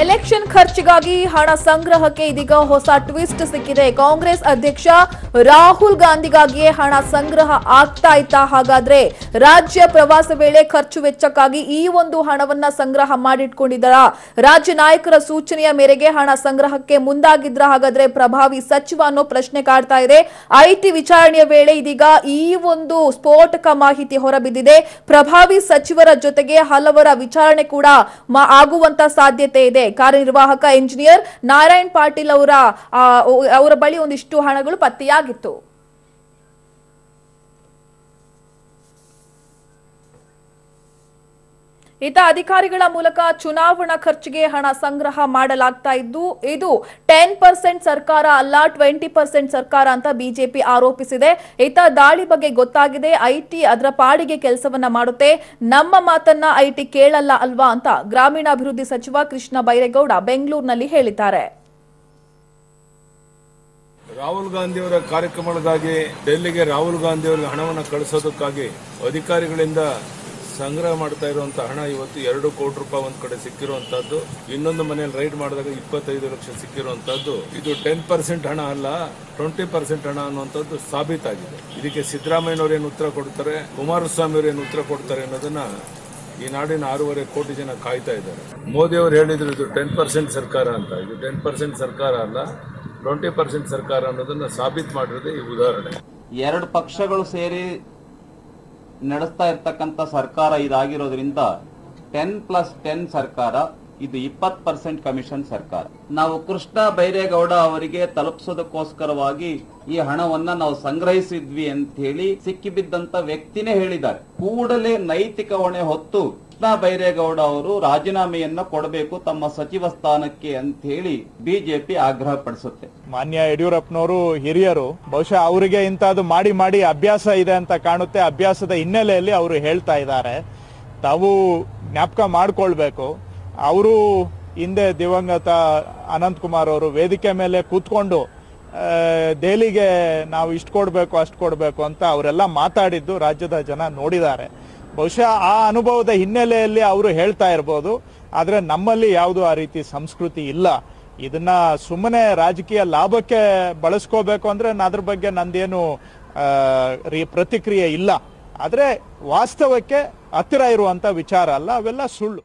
Election ಖರ್ಚಿಗಾಗಿ ಹಣ ಸಂಗ್ರಹಕ್ಕೆ ಇದೀಗ ಹೊಸ ಟ್ವಿಸ್ಟ್ ಸಿಕ್ಕಿದೆ. ಕಾಂಗ್ರೆಸ್ ಅಧ್ಯಕ್ಷ ರಾಹುಲ್ ಗಾಂಧಿಗಾಗಿಯೇ ಹಣ ಸಂಗ್ರಹ ಆಗ್ತಾ ಇತ್ತಾ? ಹಾಗಾದ್ರೆ ರಾಜ್ಯ ಪ್ರವಾಸ ವೇಳೆ ಖರ್ಚು ವೆಚ್ಚಕ್ಕಾಗಿ ಈ ಒಂದು ಹಣವನ್ನ ಸಂಗ್ರಹ ಮಾಡಿಟ್ಕೊಂಡಿದ್ದಾರಾ? ರಾಜ್ಯ ನಾಯಕರ ಸೂಚನೆಯ ಮೇರೆಗೆ ಹಣ ಸಂಗ್ರಹಕ್ಕೆ ಮುಂದಾಗಿದ್ರ? ಹಾಗಾದ್ರೆ ಪ್ರಭಾವಿ ಸಚಿವ ಅನ್ನೋ ಪ್ರಶ್ನೆ ಕಾಡ್ತಾ ಇದೆ. ಐಟಿ ವಿಚಾರಣೆಯ ವೇಳೆ ಇದೀಗ ಈ ಒಂದು ಸ್ಫೋಟಕ ಮಾಹಿತಿ ಹೊರಬಿದ್ದಿದೆ. ಪ್ರಭಾವಿ ಸಚಿವರ ಜೊತೆಗೆ ಹಲವರ ವಿಚಾರಣೆ ಕೂಡ ಆಗುವಂತ ಸಾಧ್ಯತೆ ಇದೆ. ಕಾರ್ಯನಿರ್ವಾಹಕ ಇಂಜಿನಿಯರ್ ನಾರಾಯಣ್ ಪಾಟೀಲ್ ಅವರ ಬಳಿ ಒಂದಿಷ್ಟು ಹಣಗಳು ಪತ್ತೆಯಾಗಿತ್ತು. ಇತ ಅಧಿಕಾರಿಗಳ ಮೂಲಕ ಚುನಾವಣಾ ಖರ್ಚಿಗೆ ಹಣ ಸಂಗ್ರಹ ಮಾಡಲಾಗ್ತಾ ಇದ್ದು ಇದು 10% ಸರ್ಕಾರ ಅಲ್ಲ 20% ಸರ್ಕಾರ ಅಂತ ಬಿಜೆಪಿ ಆರೋಪಿಸಿದೆ. ಇತ ದಾಳಿ ಬಗ್ಗೆ ಗೊತ್ತಾಗಿದೆ. ಐಟಿ ಅದರ ಪಾಡಿಗೆ ಕೆಲಸವನ್ನ ಮಾಡುತ್ತೆ, ನಮ್ಮ ಮಾತನ್ನ ಐಟಿ ಕೇಳಲ್ಲ ಅಲ್ವಾ ಅಂತ ಗ್ರಾಮೀಣಾಭಿವೃದ್ಧಿ ಸಚಿವ ಕೃಷ್ಣ ಬೈರೇಗೌಡ ಬೆಂಗಳೂರಿನಲ್ಲಿ ಹೇಳಿದ್ದಾರೆ. ರಾಹುಲ್ ಗಾಂಧಿ ಅವರ ಕಾರ್ಯಕ್ರಮಗಳಿಗಾಗಿ ಡೆಲ್ಲಿಗೆ ರಾಹುಲ್ ಗಾಂಧಿ ಅವರಿಗೆ ಹಣವನ್ನು ಕಳಿಸೋದಕ್ಕಾಗಿ ಅಧಿಕಾರಿಗಳಿಂದ ಸಂಗ್ರಹ ಮಾಡ್ತಾ ಇರುವಂತಹ ಹಣ ಇವತ್ತು 2 ಕೋಟಿ ರೂಪಾಯಿ ಒಂದ್ ಕಡೆ ಸಿಕ್ಕಿರುವಂತದ್ದು, ಇನ್ನೊಂದು ಮನೆಯಲ್ಲಿ ರೈಡ್ ಮಾಡಿದಾಗ 25 ಲಕ್ಷ ಸಿಕ್ಕಿರುವಂತದ್ದು. ಇದು 10% ಹಣ ಅಲ್ಲ 20% ಹಣ ಅನ್ನುವಂಥದ್ದು ಸಾಬೀತಾಗಿದೆ. ಇದಕ್ಕೆ ಸಿದ್ದರಾಮಯ್ಯನವರು ಏನು ಉತ್ತರ ಕೊಡ್ತಾರೆ, ಕುಮಾರಸ್ವಾಮಿ ಅವರು ಏನು ಉತ್ತರ ಕೊಡ್ತಾರೆ ಅನ್ನೋದನ್ನ ಈ ನಾಡಿನ 6.5 ಕೋಟಿ ಜನ ಕಾಯ್ತಾ ಇದ್ದಾರೆ. ಮೋದಿ ಅವರು ಹೇಳಿದ್ರು ಇದು 10% ಸರ್ಕಾರ ಅಂತ. ಇದು 10% ಸರ್ಕಾರ ಅಲ್ಲ 20% ಸರ್ಕಾರ ಅನ್ನೋದನ್ನ ಸಾಬೀತು ಮಾಡಿರೋದೇ ಈ ಉದಾಹರಣೆ. 2 ಪಕ್ಷಗಳು ಸೇರಿ ನಡೆಸ್ತಾ ಇರ್ತಕ್ಕಂಥ ಸರ್ಕಾರ ಇದಾಗಿರೋದ್ರಿಂದ 10+10 ಸರ್ಕಾರ, ಇದು 20% ಕಮಿಷನ್ ಸರ್ಕಾರ. ನಾವು ಕೃಷ್ಣ ಬೈರೇಗೌಡ ಅವರಿಗೆ ತಲುಪಿಸೋದಕ್ಕೋಸ್ಕರವಾಗಿ ಈ ಹಣವನ್ನ ನಾವು ಸಂಗ್ರಹಿಸಿದ್ವಿ ಅಂತ ಹೇಳಿ ಸಿಕ್ಕಿಬಿದ್ದಂತ ವ್ಯಕ್ತಿನೇ ಹೇಳಿದ್ದಾರೆ. ಕೂಡಲೇ ನೈತಿಕ ಹೊಣೆ ಹೊತ್ತು ಕೃಷ್ಣ ಬೈರೇಗೌಡ ಅವರು ರಾಜೀನಾಮೆಯನ್ನ ಕೊಡಬೇಕು ತಮ್ಮ ಸಚಿವ ಸ್ಥಾನಕ್ಕೆ ಅಂತ ಹೇಳಿ ಬಿಜೆಪಿ ಆಗ್ರಹ ಪಡಿಸುತ್ತೆ. ಮಾನ್ಯ ಯಡಿಯೂರಪ್ಪನವರು ಹಿರಿಯರು, ಬಹುಶಃ ಅವರಿಗೆ ಇಂತಹದ್ದು ಮಾಡಿ ಮಾಡಿ ಅಭ್ಯಾಸ ಇದೆ ಅಂತ ಕಾಣುತ್ತೆ. ಅಭ್ಯಾಸದ ಹಿನ್ನೆಲೆಯಲ್ಲಿ ಅವರು ಹೇಳ್ತಾ ಇದ್ದಾರೆ. ತಾವು ಜ್ಞಾಪಕ ಮಾಡ್ಕೊಳ್ಬೇಕು, ಅವರು ಹಿಂದೆ ದಿವಂಗತ ಅನಂತ್ ಕುಮಾರ್ ಅವರು ವೇದಿಕೆ ಮೇಲೆ ಕೂತ್ಕೊಂಡು ದೆಹಲಿಗೆ ನಾವು ಇಷ್ಟು ಕೊಡಬೇಕು ಅಷ್ಟು ಕೊಡಬೇಕು ಅಂತ ಅವರೆಲ್ಲ ಮಾತಾಡಿದ್ದು ರಾಜ್ಯದ ಜನ ನೋಡಿದ್ದಾರೆ. ಬಹುಶಃ ಆ ಅನುಭವದ ಹಿನ್ನೆಲೆಯಲ್ಲಿ ಅವರು ಹೇಳ್ತಾ ಇರ್ಬೋದು. ಆದರೆ ನಮ್ಮಲ್ಲಿ ಯಾವುದು ಆ ರೀತಿ ಸಂಸ್ಕೃತಿ ಇಲ್ಲ. ಇದನ್ನ ಸುಮ್ಮನೆ ರಾಜಕೀಯ ಲಾಭಕ್ಕೆ ಬಳಸ್ಕೋಬೇಕು ಅಂದ್ರೆ ಅದ್ರ ಬಗ್ಗೆ ನಂದೇನು ಪ್ರತಿಕ್ರಿಯೆ ಇಲ್ಲ. ಆದರೆ ವಾಸ್ತವಕ್ಕೆ ಹತ್ತಿರ ಇರುವಂತ ವಿಚಾರ ಅಲ್ಲ, ಅವೆಲ್ಲ ಸುಳ್ಳು.